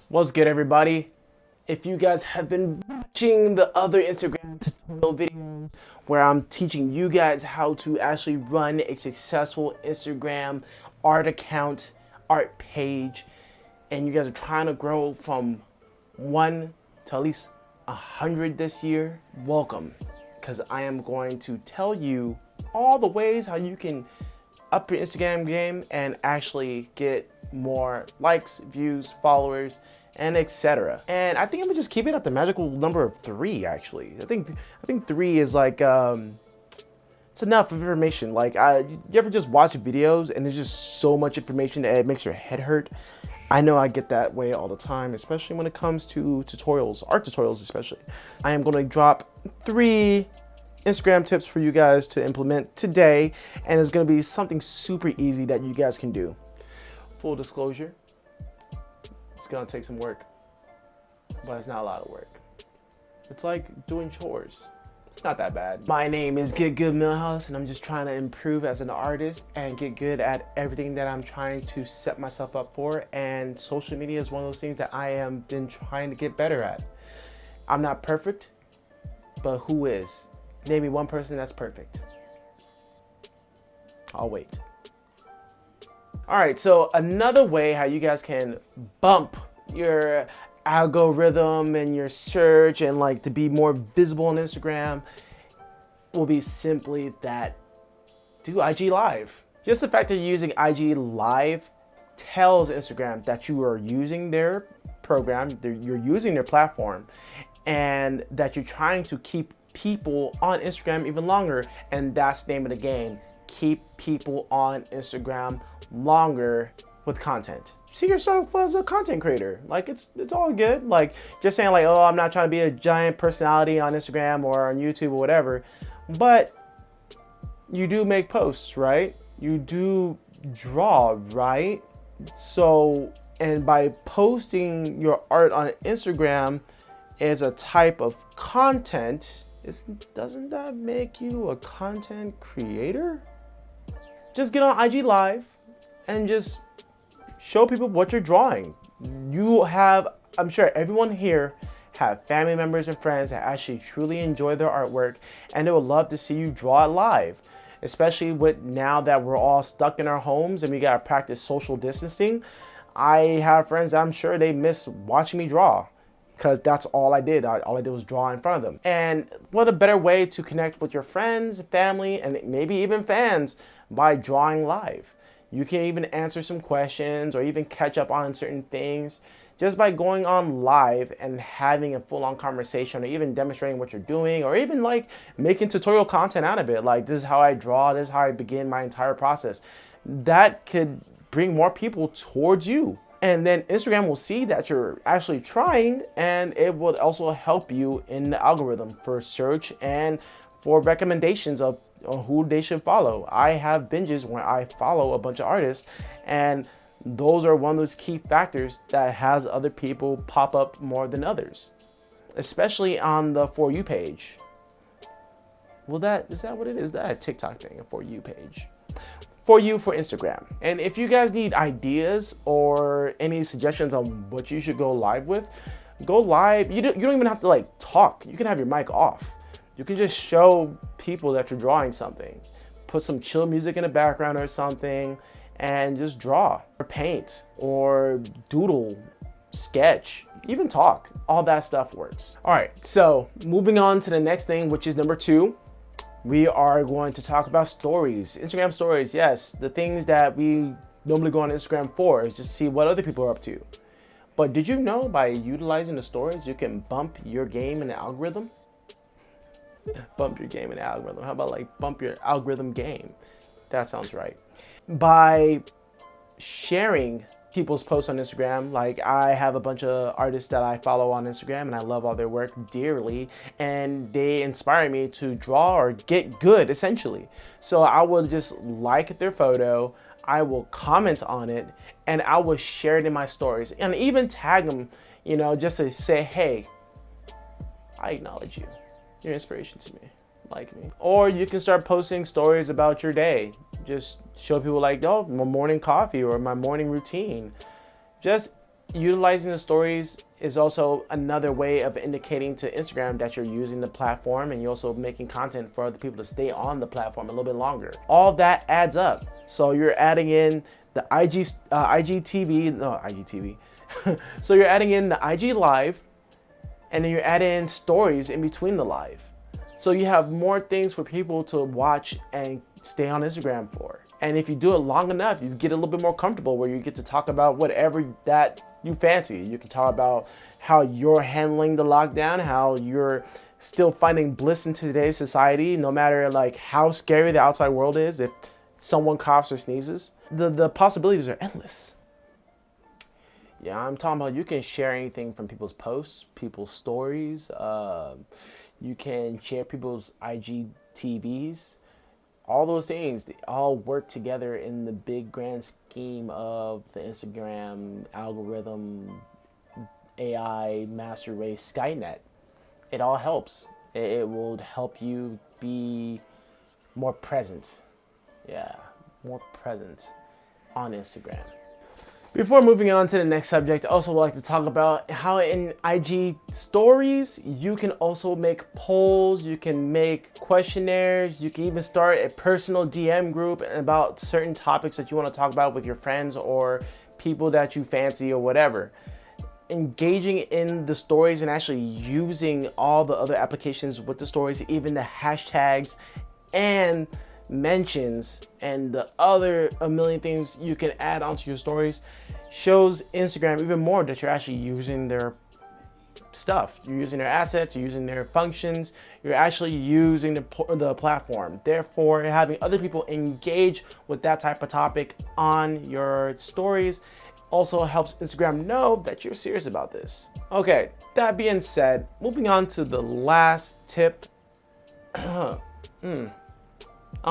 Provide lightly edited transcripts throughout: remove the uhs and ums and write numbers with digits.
What's good, everybody? If you guys have been watching the other Instagram tutorial videos where I'm teaching you guys how to actually run a successful Instagram art account, art page, and you guys are trying to grow from 1 to at least 100 this year, welcome, because I am going to tell you all the ways how you can up your Instagram game and actually get more likes, views, followers, and etc. And I think I'm gonna just keep it at the magical number of 3. Actually, I think 3 is like it's enough information. Like, you ever just watch videos and there's just so much information that it makes your head hurt? I know I get that way all the time, especially when it comes to tutorials, art tutorials especially. I am gonna drop 3 Instagram tips for you guys to implement today, and it's gonna be something super easy that you guys can do. Full disclosure, it's gonna take some work, but it's not a lot of work. It's like doing chores. It's not that bad. My name is Get Good Millhouse, and I'm just trying to improve as an artist and get good at everything that I'm trying to set myself up for, and social media is one of those things that I am been trying to get better at. I'm not perfect, but who is? Name me one person that's perfect. I'll wait. All right, so another way how you guys can bump your algorithm and your search and like to be more visible on Instagram will be simply that do IG Live. Just the fact that you're using IG Live tells Instagram that you are using their program, you're using their platform, and that you're trying to keep people on Instagram even longer. And that's the name of the game. Keep people on Instagram longer with content. See yourself as a content creator. Like, it's all good. Like, just saying like, oh, I'm not trying to be a giant personality on Instagram or on YouTube or whatever, but you do make posts, right? You do draw, right? So, and by posting your art on Instagram as a type of content, doesn't that make you a content creator? Just get on IG Live and just show people what you're drawing. You have, I'm sure everyone here have family members and friends that actually truly enjoy their artwork, and they would love to see you draw it live. Especially with now that we're all stuck in our homes and we gotta practice social distancing. I have friends that I'm sure they miss watching me draw, because that's all I did. All I did was draw in front of them. And what a better way to connect with your friends, family, and maybe even fans by drawing live. You can even answer some questions or even catch up on certain things just by going on live and having a full-on conversation, or even demonstrating what you're doing, or even like making tutorial content out of it. Like, this is how I draw, this is how I begin my entire process. That could bring more people towards you. And then Instagram will see that you're actually trying, and it will also help you in the algorithm for search and for recommendations of who they should follow. I have binges where I follow a bunch of artists, and those are one of those key factors that has other people pop up more than others, especially on the For You page. Well, is that what it is? That a TikTok thing, a For You page. For You for Instagram. And if you guys need ideas or any suggestions on what you should go live with, go live. You don't even have to like talk. You can have your mic off. You can just show people that you're drawing something. Put some chill music in the background or something and just draw or paint or doodle, sketch, even talk. All that stuff works. All right, so moving on to the next thing, which is number 2. We are going to talk about stories, Instagram stories. Yes, the things that we normally go on Instagram for is just see what other people are up to. But did you know by utilizing the stories, you can bump your game in the algorithm? Bump your game in the algorithm. How about like bump your algorithm game? That sounds right. By sharing people's posts on Instagram, like I have a bunch of artists that I follow on Instagram and I love all their work dearly, and they inspire me to draw or get good essentially. So I will just like their photo, I will comment on it, and I will share it in my stories and even tag them, just to say, hey, I acknowledge you. You're an inspiration to me. Like me. Or you can start posting stories about your day. Just show people like, oh, my morning coffee or my morning routine. Just Utilizing the stories is also another way of indicating to Instagram that you're using the platform, and you're also making content for other people to stay on the platform a little bit longer. All that adds up. So you're adding in the IGTV, no, IGTV. So you're adding in the IG live, and then you're adding in stories in between the live. So you have more things for people to watch and stay on Instagram for. And if you do it long enough, you get a little bit more comfortable where you get to talk about whatever that you fancy. You can talk about how you're handling the lockdown, how you're still finding bliss in today's society, no matter like how scary the outside world is. If someone coughs or sneezes, the possibilities are endless. Yeah, I'm talking about you can share anything from people's posts, people's stories. You can share people's IGTVs. All those things, they all work together in the big grand scheme of the Instagram algorithm, AI, master race, Skynet. It all helps. It will help you be more present. Yeah, more present on Instagram. Before moving on to the next subject, I also would like to talk about how in IG stories, you can also make polls, you can make questionnaires, you can even start a personal DM group about certain topics that you want to talk about with your friends or people that you fancy or whatever. Engaging in the stories and actually using all the other applications with the stories, even the hashtags and mentions and the other a million things you can add onto your stories, shows Instagram even more that you're actually using their stuff. You're using their assets, you're using their functions, you're actually using the platform. Therefore, having other people engage with that type of topic on your stories also helps Instagram know that you're serious about this. Okay, that being said, moving on to the last tip. I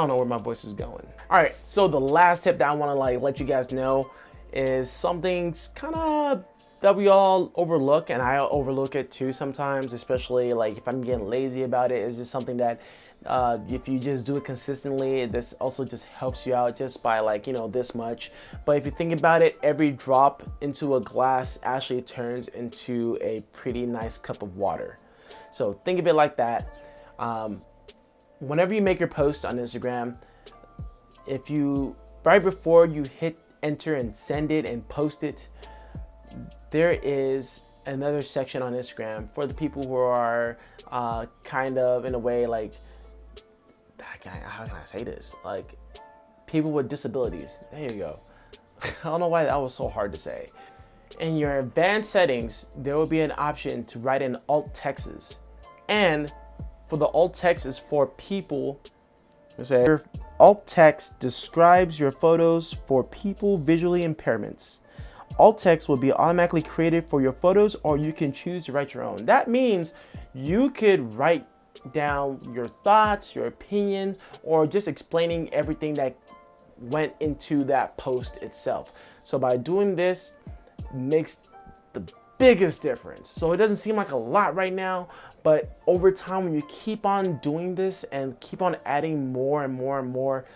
don't know where my voice is going. All right, so the last tip that I want to let you guys know is something kind of that we all overlook, and I overlook it too sometimes, especially like if I'm getting lazy about it. It's just something that if you just do it consistently, this also just helps you out just by this much. But if you think about it, every drop into a glass actually turns into a pretty nice cup of water. So think of it like that. Whenever you make your post on Instagram, if you, right before you hit enter and send it and post it, there is another section on Instagram for the people who are kind of in a way like, how can I say this? Like people with disabilities. There you go. I don't know why that was so hard to say. In your advanced settings, there will be an option to write in alt texts. And for the alt text is for people. Your alt text describes your photos for people visually impairments. Alt text will be automatically created for your photos, or you can choose to write your own. That means you could write down your thoughts, your opinions, or just explaining everything that went into that post itself. So by doing this, makes the biggest difference. So it doesn't seem like a lot right now, but over time, when you keep on doing this and keep on adding more and more and more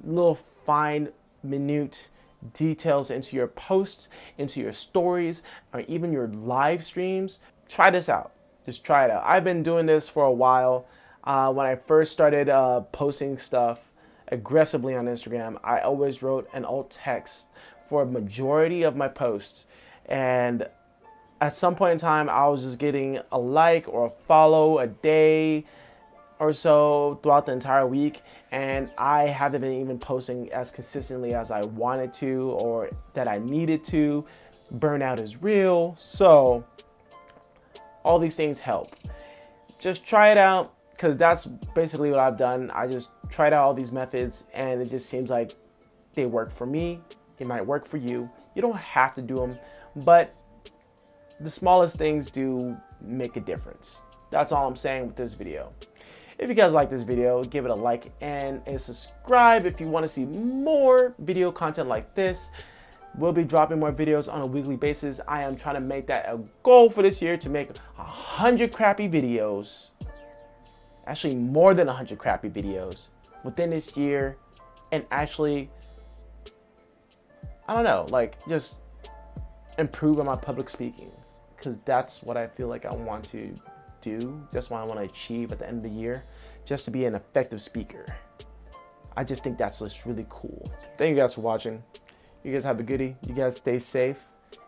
little fine, minute details into your posts, into your stories, or even your live streams, try this out. Just try it out. I've been doing this for a while. When I first started posting stuff aggressively on Instagram, I always wrote an alt text for a majority of my posts. And at some point in time, I was just getting a like or a follow a day or so throughout the entire week. And I haven't been even posting as consistently as I wanted to or that I needed to. Burnout is real. So all these things help. Just try it out, because that's basically what I've done. I just tried out all these methods and it just seems like they work for me. It might work for you. You don't have to do them, but the smallest things do make a difference. That's all I'm saying with this video. If you guys like this video, give it a like and a subscribe if you want to see more video content like this. We'll be dropping more videos on a weekly basis. I am trying to make that a goal for this year, to make 100 crappy videos. Actually, more than 100 crappy videos within this year. And actually, I don't know, like just improve on my public speaking, because that's what I feel like I want to do. That's what I want to achieve at the end of the year, just to be an effective speaker. I just think that's just really cool. Thank you guys for watching. You guys have a goodie. You guys stay safe,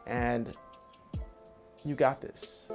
and you got this.